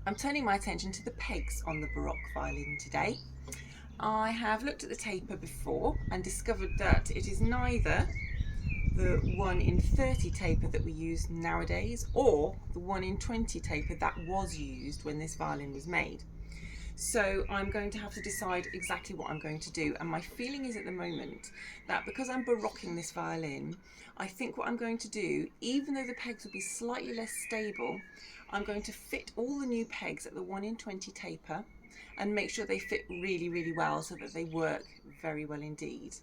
I'm turning my attention to the pegs on the Baroque violin today. I have looked at the taper before and discovered that it is neither the 1 in 30 taper that we use nowadays or the 1 in 20 taper that was used when this violin was made. So I'm going to have to decide exactly what I'm going to do, and my feeling is at the moment that because I'm baroquing this violin, I think what I'm going to do, even though the pegs will be slightly less stable, I'm going to fit all the new pegs at the 1 in 20 taper and make sure they fit really well so that they work very well indeed.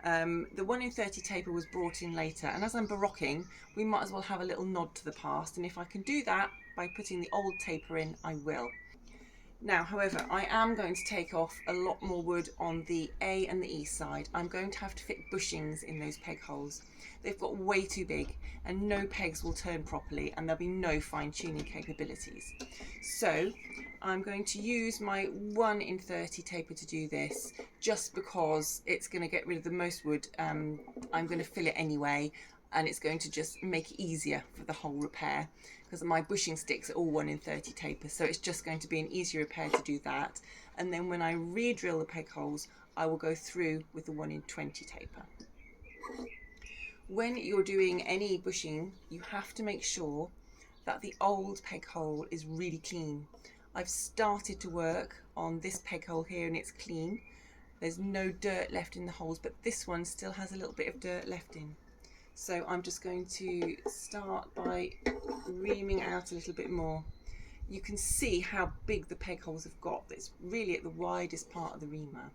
The 1 in 30 taper was brought in later, and as I'm baroquing, we might as well have a little nod to the past, and if I can do that by putting the old taper in, I will. Now, however, I am going to take off a lot more wood on the A and the E side. I'm going to have to fit bushings in those peg holes. They've got way too big and no pegs will turn properly, and there'll be no fine tuning capabilities. So I'm going to use my 1 in 30 taper to do this, just because it's going to get rid of the most wood. I'm going to fill it anyway, and it's going to just make it easier for the whole repair, because my bushing sticks are all 1 in 30 taper, so it's just going to be an easier repair to do that. And then when I re-drill the peg holes, I will go through with the 1 in 20 taper. When you're doing any bushing, you have to make sure that the old peg hole is really clean. I've started to work on this peg hole here and it's clean. There's no dirt left in the holes, but this one still has a little bit of dirt left in. So I'm just going to start by reaming out a little bit more. You can see how big the peg holes have got. It's really at the widest part of the reamer.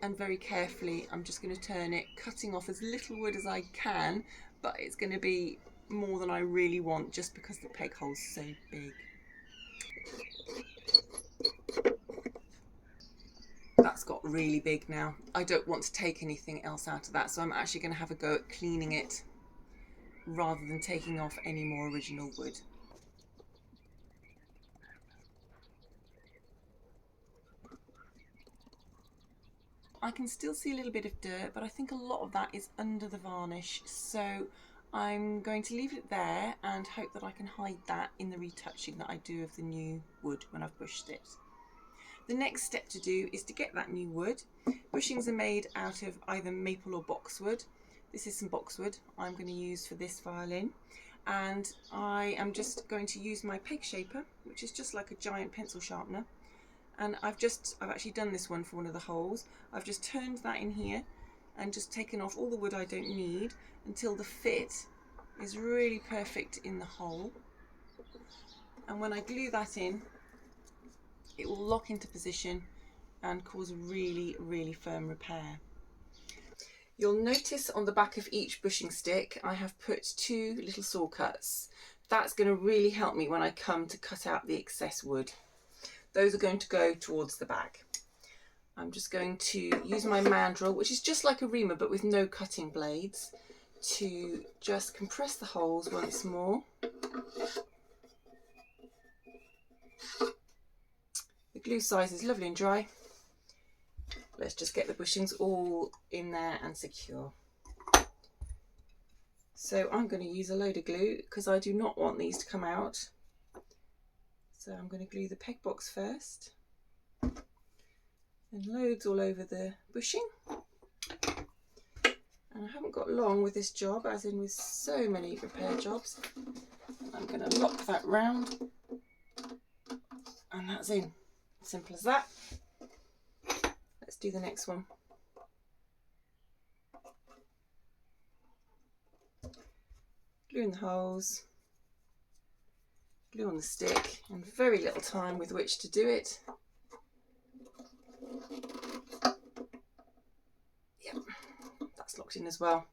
And very carefully, I'm just going to turn it, cutting off as little wood as I can, but it's going to be more than I really want just because the peg hole's so big. That's got really big now. I don't want to take anything else out of that, so I'm actually going to have a go at cleaning it rather than taking off any more original wood. I can still see a little bit of dirt, but I think a lot of that is under the varnish, so I'm going to leave it there and hope that I can hide that in the retouching that I do of the new wood when I've bushed it. The next step to do is to get that new wood. Bushings are made out of either maple or boxwood. This is some boxwood I'm going to use for this violin, and I am just going to use my peg shaper, which is just like a giant pencil sharpener. And I've actually done this one for one of the holes. I've just turned that in here and just taken off all the wood I don't need until the fit is really perfect in the hole. And when I glue that in, it will lock into position and cause a really firm repair. You'll notice on the back of each bushing stick I have put 2 little saw cuts. That's going to really help me when I come to cut out the excess wood. Those are going to go towards the back. I'm just going to use my mandrel, which is just like a reamer but with no cutting blades, to just compress the holes once more. The glue size is lovely and dry. Let's just get the bushings all in there and secure. So I'm going to use a load of glue because I do not want these to come out. So I'm going to glue the peg box first, and loads all over the bushing. And I haven't got long with this job, as in with so many repair jobs. I'm going to lock that round, and that's in. Simple as that. Let's do the next one. Glue in the holes, glue on the stick, and very little time with which to do it. Yep, that's locked in as well.